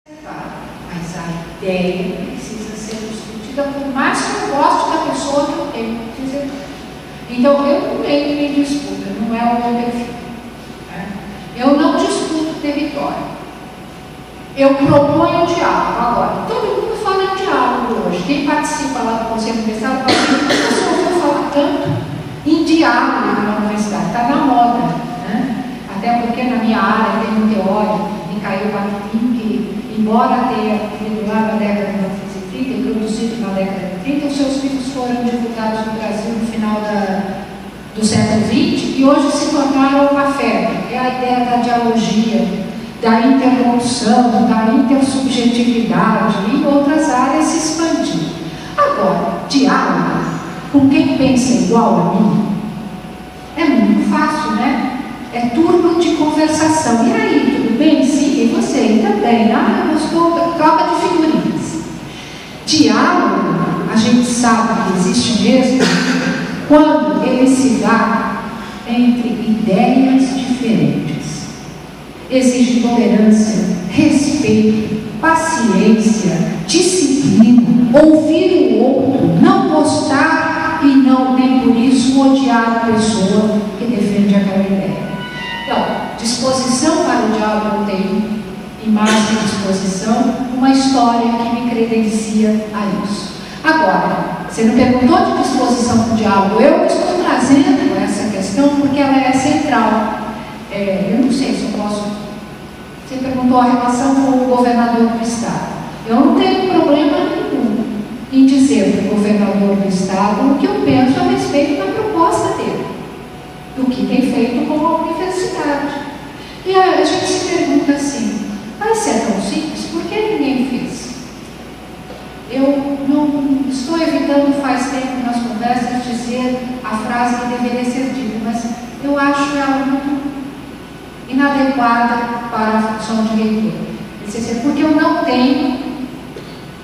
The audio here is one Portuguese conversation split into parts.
Mas a ideia precisa ser discutida, por mais que eu goste da pessoa que eu tenho que dizer. Então, eu não entro em disputa, não é o meu perfil. Né? Eu não disputo território. Eu proponho diálogo. Agora, todo mundo fala em diálogo hoje. Quem participa lá do Conselho Universitário fala assim, por que você ouviu falar tanto em diálogo na universidade? Está na moda. Né? Até porque na minha área tem um teórico, Mikhail Bakhtin, que, embora tenha vindo lá na década de 1930 e produzido na década de 30, os seus livros foram divulgados no Brasil no final do século XX e hoje se tornaram uma febre. É a ideia da dialogia, da interlocução, da intersubjetividade e em outras áreas se expandir. Agora, diálogo com quem pensa igual a mim é muito fácil, né? É turno de conversação. E aí, tudo bem? Sim, e você? Também. Ah, gostou? Troca de figurinhas. Diálogo, a gente sabe que existe mesmo quando ele se dá entre ideias diferentes. Exige tolerância, respeito, paciência, disciplina, ouvir o outro, não gostar e não, nem por isso, odiar a pessoa que defende aquela ideia. Então, disposição para o diálogo eu tenho, e mais que disposição, uma história que me credencia a isso. Agora, você me perguntou de disposição para o diálogo, eu estou trazendo essa questão porque ela é central. Eu não sei se eu posso. Você perguntou a relação com o governador do Estado. Eu não tenho problema nenhum em dizer para o governador do Estado o que eu penso a respeito da proposta dele, do que tem feito com a universidade. E a gente se pergunta assim, mas se é tão simples, por que ninguém fez? Eu não estou evitando faz tempo nas conversas dizer a frase que deveria ser dita, mas eu acho ela muito inadequada para a função de reitor. Porque eu não tenho,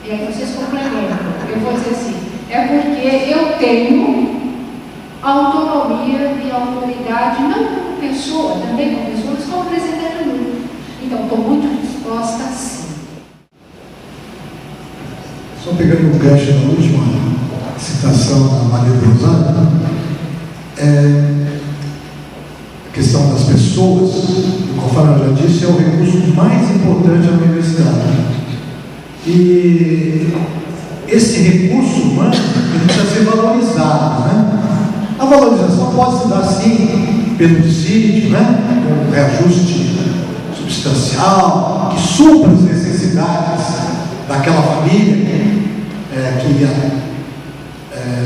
e aí vocês complementam, eu vou dizer assim, é porque eu tenho autonomia e autoridade, não como pessoa, também como pessoa, mas como presidente do grupo. Então, estou muito disposta sim. Só pegando o gancho da última citação da Maria do Rosário, a questão das pessoas, conforme eu já disse, é o recurso mais importante da universidade. E esse recurso humano precisa ser valorizado, né? A valorização pode se dar, sim, pelo dissídio, né? Com reajuste substancial, que supra as necessidades daquela família, que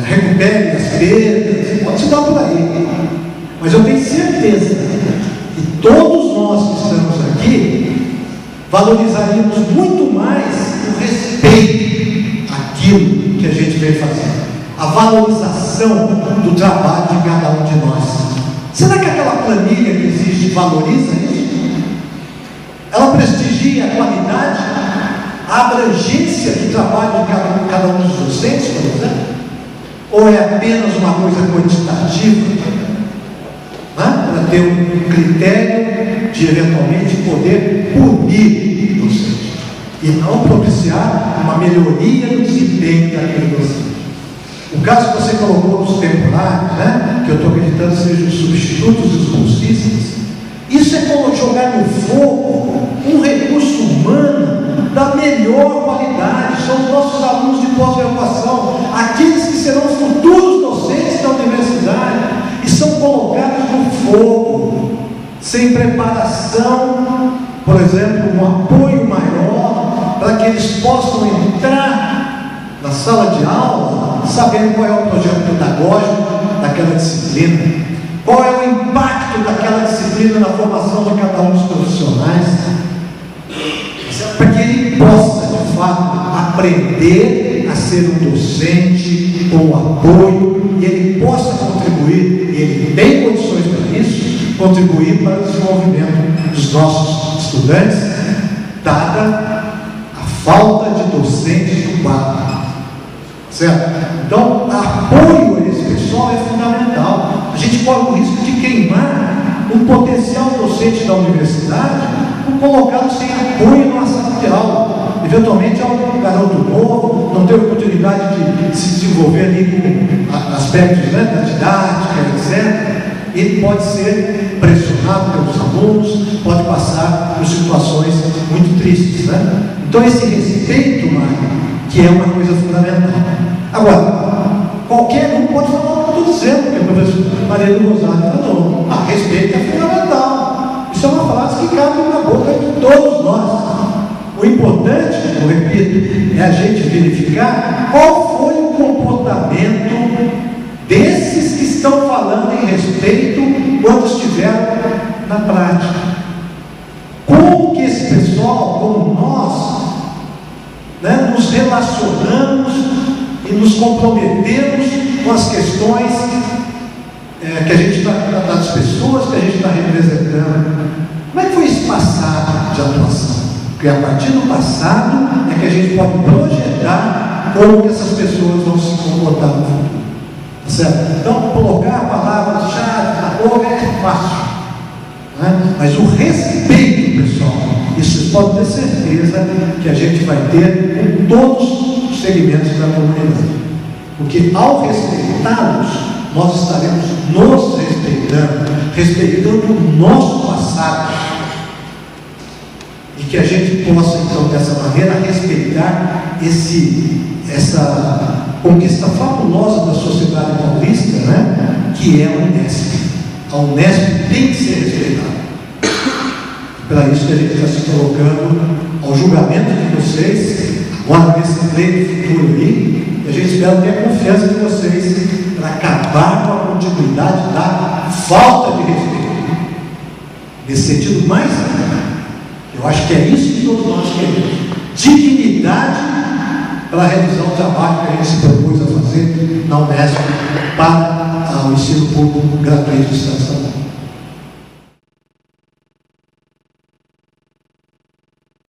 recupere as perdas, pode se dar por aí. Mas eu tenho certeza que todos nós que estamos aqui valorizaríamos muito mais o respeito àquilo que a gente vem fazendo, a valorização do trabalho de cada um de nós. Será que aquela planilha que existe valoriza isso? Ela prestigia a qualidade, a abrangência do trabalho de cada um dos docentes, por exemplo? Ou é apenas uma coisa quantitativa? Para ter um critério de eventualmente poder punir o docente e não propiciar uma melhoria no desempenho daquele docente. O caso que você colocou dos temporários, né, que eu estou acreditando sejam os substitutos dos bolsistas, isso é como jogar no fogo um recurso humano da melhor qualidade. São os nossos alunos de pós-graduação, aqueles que serão os futuros docentes da universidade, e são colocados no fogo, sem preparação, por exemplo, um apoio maior, para que eles possam entrar na sala de aula, sabendo qual é o projeto pedagógico daquela disciplina, qual é o impacto daquela disciplina na formação de cada um dos profissionais, para que ele possa, de fato, aprender a ser um docente com apoio, e ele possa contribuir, e ele tem condições para isso, contribuir para o desenvolvimento dos nossos estudantes, dada a falta de docentes no quadro. Certo? Então, apoio a esse pessoal é fundamental. A gente corre o risco de queimar um potencial docente da universidade por colocá-lo sem apoio na sala de aula. Eventualmente é um garoto novo, não tem oportunidade de se desenvolver ali com aspectos, né, da didática, etc. Ele pode ser pressionado pelos alunos, pode passar por situações muito tristes, né? Então esse respeito, Mário, que é uma coisa fundamental. Agora, qualquer um pode falar o que eu estou dizendo, porque a professora Maria do Rosário falou, respeito é fundamental. Isso é uma frase que cabe na boca de todos nós. O importante, eu repito, é a gente verificar qual foi o comportamento desses que estão falando em respeito quando estiveram na prática. Como que esse pessoal, como nós, né, nos relacionamos e nos comprometemos com as questões que a gente das pessoas que a gente está representando. Como é que foi esse passado de atuação? Porque a partir do passado é que a gente pode projetar como que essas pessoas vão se comportar no futuro. Tá certo? Então, colocar palavras-chave na boca é fácil, né? Mas o respeito, pessoal, isso vocês podem ter certeza que a gente vai ter em todos os segmentos da comunidade. Porque ao respeitá-los, nós estaremos nos respeitando o nosso passado. E que a gente possa, então, dessa maneira, respeitar essa conquista fabulosa da sociedade paulista, né? Que é a Unesp. A Unesp tem que ser respeitada. Para isso que a gente está se colocando ao julgamento de vocês, agora nesse pleito futuro aí, e a gente espera ter a confiança de vocês para acabar com a continuidade da falta de respeito. Nesse sentido mais, eu acho que é isso que todos nós queremos. Dignidade para realizar o trabalho que a gente se propôs a fazer na Unesp para